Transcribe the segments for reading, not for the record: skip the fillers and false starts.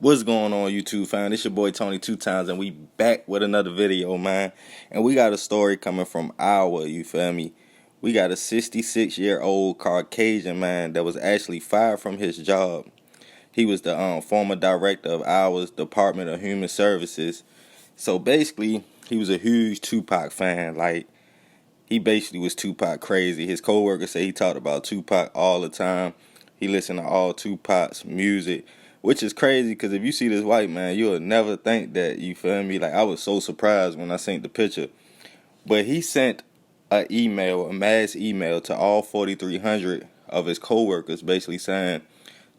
What's going on, YouTube fam? It's your boy Tony2times, and we back with another video, man. And we got a story coming from Iowa, you feel me? We got a 66-year-old Caucasian man that was actually fired from his job. He was the former director of Iowa's Department of Human Services. So basically, he was a huge Tupac fan. Like, he basically was Tupac crazy. His coworkers say he talked about Tupac all the time. He listened to all Tupac's music, which is crazy because if you see this white man, you'll never think that, you feel me? Like, I was so surprised when I seen the picture. But he sent a mass email to all 4,300 of his coworkers basically saying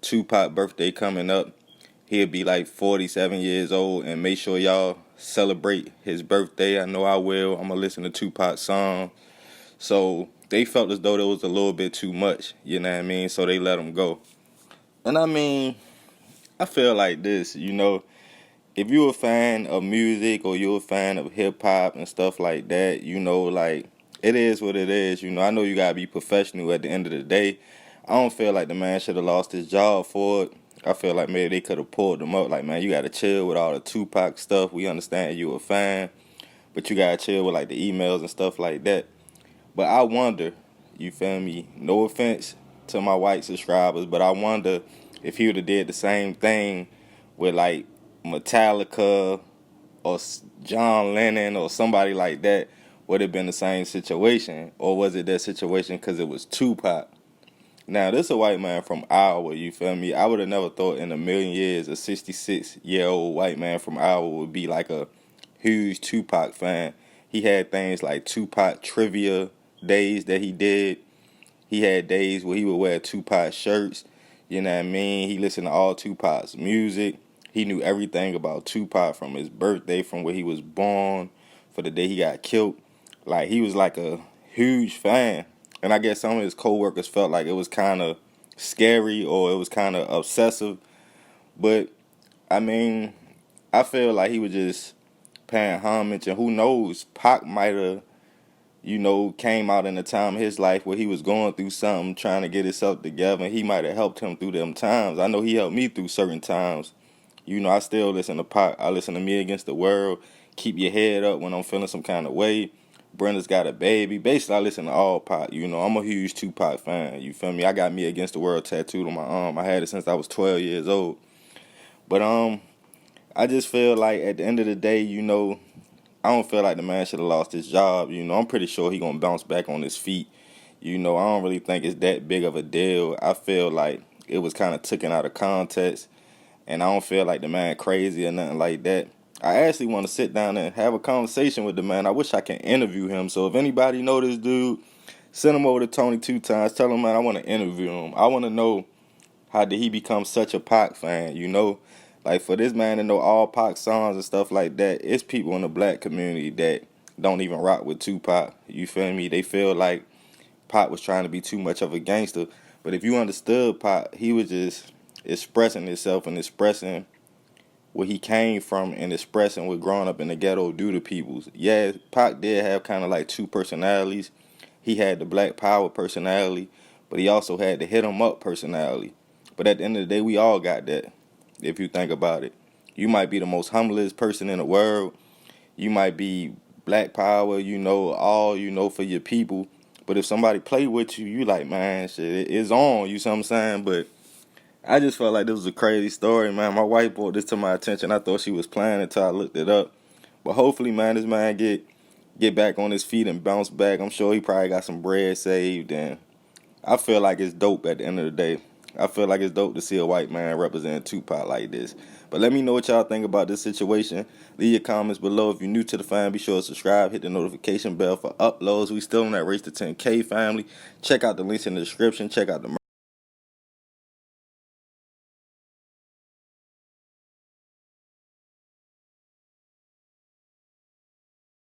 Tupac birthday coming up. He'll be like 47 years old, and make sure y'all celebrate his birthday. I know I will. I'm going to listen to Tupac's song. So they felt as though there was a little bit too much, you know what I mean? So they let him go. And I mean, I feel like this, if you're a fan of music or you're a fan of hip-hop and stuff like that, like, it is what it is. I know you got to be professional at the end of the day. I don't feel like the man should have lost his job for it. I feel like maybe they could have pulled him up. Like, man, you got to chill with all the Tupac stuff. We understand you a fan, but you got to chill with, like, the emails and stuff like that. But I wonder, you feel me? No offense to my white subscribers, but I wonder if he would have did the same thing with, like, Metallica or John Lennon or somebody like that, would have been the same situation? Or was it that situation because it was Tupac? Now, this is a white man from Iowa, you feel me? I would have never thought in a million years a 66-year-old white man from Iowa would be like a huge Tupac fan. He had things like Tupac trivia days that he did. He had days where he would wear Tupac shirts, you know what I mean? He listened to all Tupac's music. He knew everything about Tupac from his birthday, from where he was born, for the day he got killed. Like, he was like a huge fan. And I guess some of his coworkers felt like it was kind of scary or it was kind of obsessive. But, I mean, I feel like he was just paying homage. And who knows, Pac might have, came out in a time of his life where he was going through something, trying to get himself together. And he might have helped him through them times. I know he helped me through certain times. I still listen to Pac. I listen to Me Against the World. Keep Your Head Up when I'm feeling some kind of way. Brenda's Got a Baby. Basically, I listen to all Pac. I'm a huge Tupac fan. You feel me? I got Me Against the World tattooed on my arm. I had it since I was 12 years old. But I just feel like at the end of the day, I don't feel like the man should have lost his job. I'm pretty sure he gonna bounce back on his feet. I don't really think it's that big of a deal. I feel like it was kind of taken out of context. And I don't feel like the man crazy or nothing like that. I actually want to sit down and have a conversation with the man. I wish I can interview him. So if anybody know this dude, send him over to Tony2times. Tell him, man, I want to interview him. I want to know, how did he become such a Pac fan, Like, for this man to know all Pac songs and stuff like that, it's people in the black community that don't even rock with Tupac. You feel me? They feel like Pac was trying to be too much of a gangster. But if you understood Pac, he was just expressing himself and expressing where he came from and expressing what growing up in the ghetto do to people. Yeah, Pac did have kind of like two personalities. He had the Black Power personality, but he also had the hit 'em up personality. But at the end of the day, we all got that, if you think about it. You might be the most humblest person in the world. You might be Black Power, for your people. But if somebody play with you, you like, man, shit, it's on, you see what I'm saying? But I just felt like this was a crazy story, man. My wife brought this to my attention. I thought she was playing until I looked it up. But hopefully, man, this man get back on his feet and bounce back. I'm sure he probably got some bread saved. And I feel like it's dope at the end of the day. I feel like it's dope to see a white man represent Tupac like this. But let me know what y'all think about this situation. Leave your comments below. If you're new to the fam, be sure to subscribe. Hit the notification bell for uploads. We still on that race to 10K, family. Check out the links in the description. Check out the